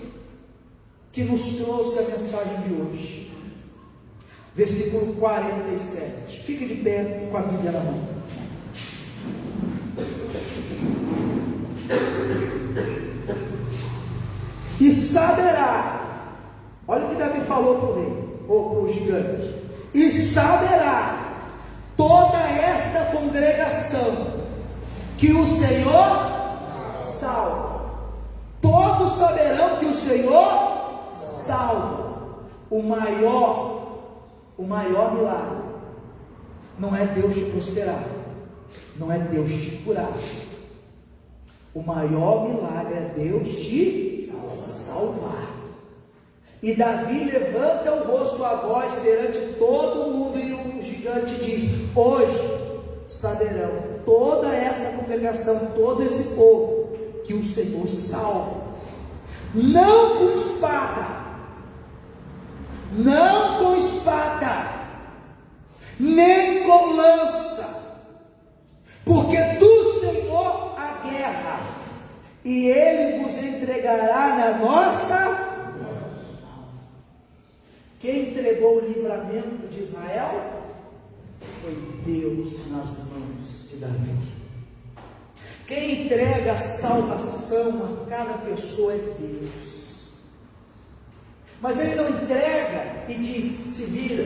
que nos trouxe a mensagem de hoje, versículo 47. Fique de pé com a Bíblia na mão. E saberá, olha o que Davi falou para o rei, ou para o gigante: e saberá toda esta congregação que o Senhor salva. Todos saberão que o Senhor salva. O maior milagre não é Deus te prosperar, não é Deus te curar. O maior milagre é Deus te salvar. E Davi levanta o rosto à voz perante todo mundo, e o gigante diz: hoje saberão toda essa congregação, todo esse povo, que o Senhor salva, não com espada, não com espada, nem com lança, porque do Senhor a guerra, e Ele vos entregará na nossa mão. Quem entregou o livramento de Israel foi Deus nas mãos de Davi. Quem entrega a salvação a cada pessoa é Deus. Mas Ele não entrega e diz: se vira,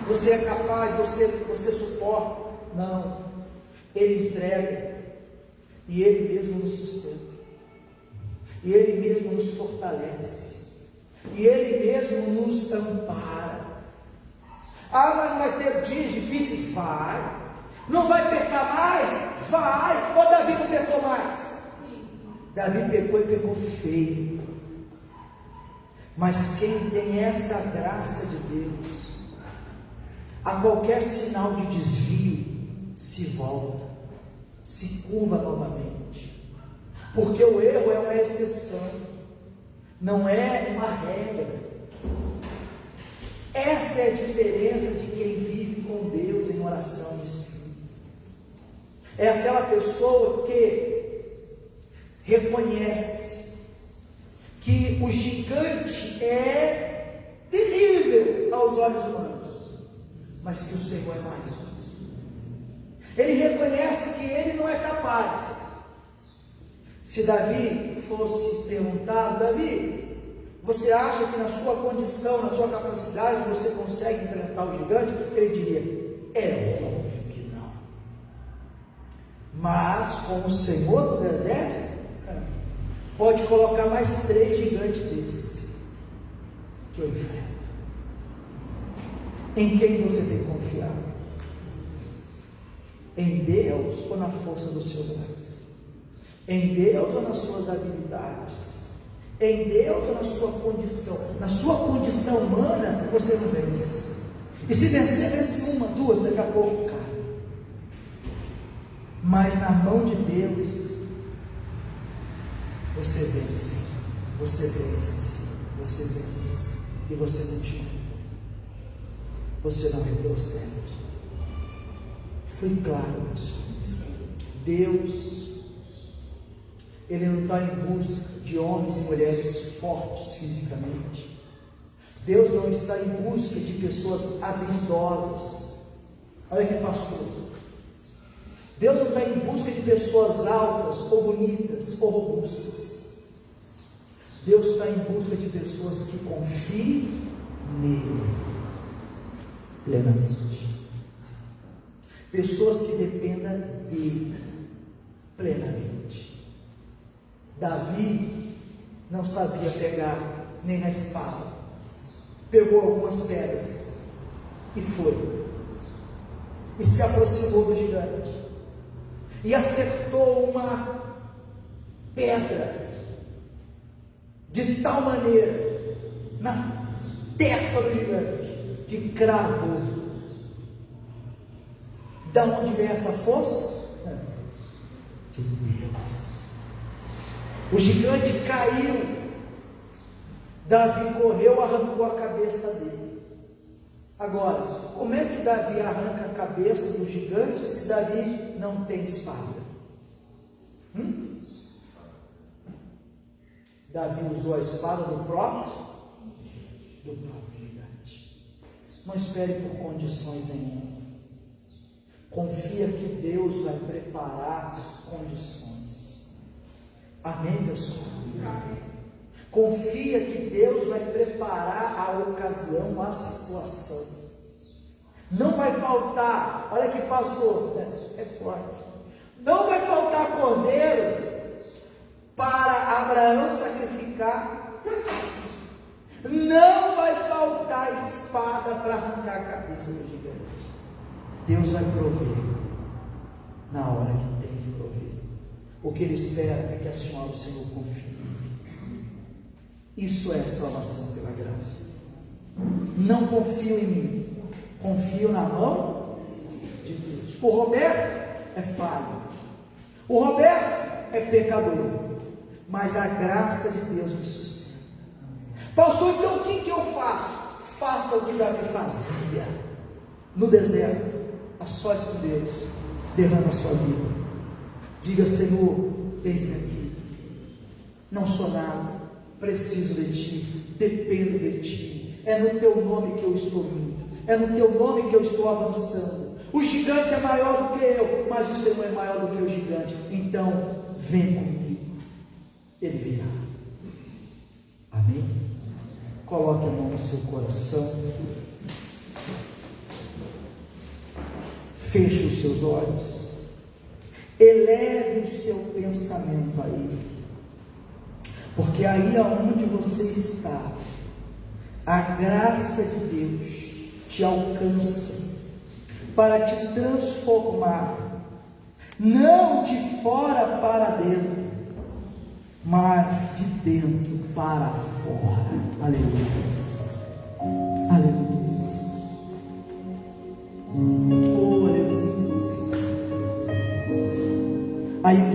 você é capaz, você suporta. Não, Ele entrega, e Ele mesmo nos sustenta, e Ele mesmo nos fortalece, e Ele mesmo nos ampara. Ah, mas não vai ter dias difíceis? Vai. Não vai pecar mais? Vai. Ou Davi não pecou mais? Davi pecou, e pecou feio. Mas quem tem essa graça de Deus, a qualquer sinal de desvio, se volta, se curva novamente, porque o erro é uma exceção, não é uma regra. Essa é a diferença de quem vive com Deus em oração e espírito. É aquela pessoa que reconhece que o gigante é terrível aos olhos humanos, mas que o Senhor é maior. Ele reconhece que ele não é capaz. Se Davi fosse perguntado: Davi, você acha que na sua condição, na sua capacidade, você consegue enfrentar o gigante? Ele diria: é óbvio que não. Mas, como o Senhor dos Exércitos, pode colocar mais 3 gigantes desse que eu enfrento. Em quem você tem confiado? Em Deus ou na força do seu braço? Em Deus ou nas suas habilidades? Em Deus ou na sua condição? Na sua condição humana, você não vence. E se vencer, vence 1, 2, daqui a pouco cai. Mas na mão de Deus, você vence, você vence, você vence. E você continua. Você não retrocede. Fui claro, pessoal. Deus, Ele não está em busca de homens e mulheres fortes fisicamente. Deus não está em busca de pessoas habilidosas. Olha aqui, pastor. Deus não está em busca de pessoas altas, ou bonitas, ou robustas. Deus está em busca de pessoas que confiem nele plenamente. Pessoas que dependam dele plenamente. Davi não sabia pegar nem na espada. Pegou algumas pedras e foi. E se aproximou do gigante. E acertou uma pedra de tal maneira na testa do gigante que cravou. Da onde vem essa força? De Deus. O gigante caiu. Davi correu, arrancou a cabeça dele. Agora, como é que Davi arranca a cabeça do gigante se Davi não tem espada? Davi usou a espada do próprio gigante. Não espere por condições nenhuma. Confia que Deus vai preparar as condições. Amém, pessoal? Amém. Confia que Deus vai preparar a ocasião, a situação. Não vai faltar, olha aqui, pastor, é forte. Não vai faltar cordeiro para Abraão sacrificar. Não vai faltar espada para arrancar a cabeça do gigante. Deus vai prover na hora que tem que prover. O que Ele espera é que a senhora, o Senhor, confie. Isso é salvação pela graça. Não confio em mim, confio na mão de Deus. O Roberto é falho, o Roberto é pecador, mas a graça de Deus me sustenta. Pastor, então o que eu faço? Faça o que Davi fazia no deserto, a sós com Deus. Derrama a sua vida. Diga: Senhor, eis-me aqui. Não sou nada, preciso de Ti, dependo de Ti. É no Teu nome que eu estou indo, é no Teu nome que eu estou avançando. O gigante é maior do que eu, mas o Senhor é maior do que o gigante. Então, vem comigo. Ele virá. Amém? Coloque a mão no seu coração. Feche os seus olhos, eleve o seu pensamento a Ele, porque aí aonde você está, a graça de Deus te alcança para te transformar, não de fora para dentro, mas de dentro para fora. Aleluia. Aleluia. Oh, aleluia. Aí